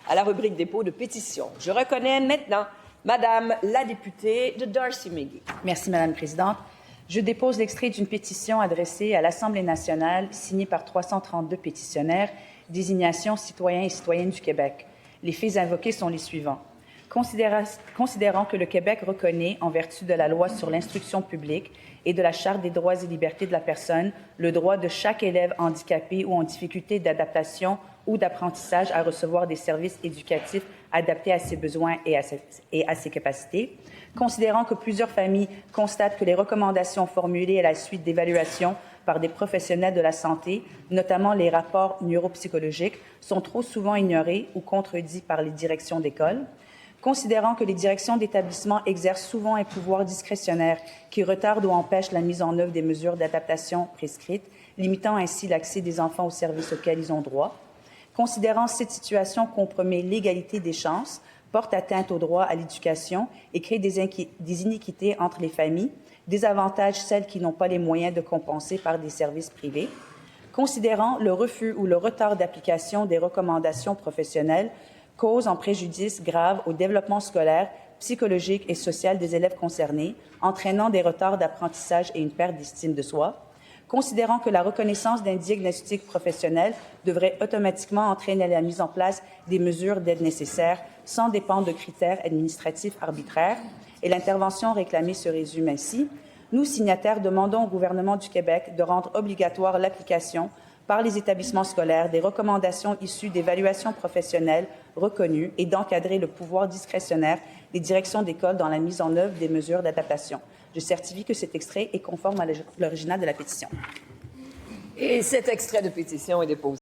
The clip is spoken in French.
à la rubrique dépôt de pétitions. Je reconnais maintenant Madame la députée de Darcy-McGee. Merci, Madame la Présidente. Je dépose l'extrait d'une pétition adressée à l'Assemblée nationale, signée par 332 pétitionnaires, désignation citoyens et citoyennes du Québec. Les faits invoqués sont les suivants. Considérant que le Québec reconnaît, en vertu de la loi sur l'instruction publique et de la Charte des droits et libertés de la personne, le droit de chaque élève handicapé ou en difficulté d'adaptation ou d'apprentissage à recevoir des services éducatifs adaptés à ses besoins et à ses capacités, considérant que plusieurs familles constatent que les recommandations formulées à la suite d'évaluations par des professionnels de la santé, notamment les rapports neuropsychologiques, sont trop souvent ignorés ou contredits par les directions d'école, considérant que les directions d'établissement exercent souvent un pouvoir discrétionnaire qui retarde ou empêche la mise en œuvre des mesures d'adaptation prescrites, limitant ainsi l'accès des enfants aux services auxquels ils ont droit, considérant cette situation compromet l'égalité des chances, porte atteinte au droit à l'éducation et crée des iniquités entre les familles, désavantage celles qui n'ont pas les moyens de compenser par des services privés, considérant le refus ou le retard d'application des recommandations professionnelles cause en préjudice grave au développement scolaire, psychologique et social des élèves concernés, entraînant des retards d'apprentissage et une perte d'estime de soi, considérant que la reconnaissance d'un diagnostic professionnel devrait automatiquement entraîner la mise en place des mesures d'aide nécessaires sans dépendre de critères administratifs arbitraires, et l'intervention réclamée se résume ainsi. Nous, signataires, demandons au gouvernement du Québec de rendre obligatoire l'application par les établissements scolaires des recommandations issues d'évaluations professionnelles reconnues et d'encadrer le pouvoir discrétionnaire des directions d'école dans la mise en œuvre des mesures d'adaptation. Je certifie que cet extrait est conforme à l'original de la pétition. Et cet extrait de pétition est déposé.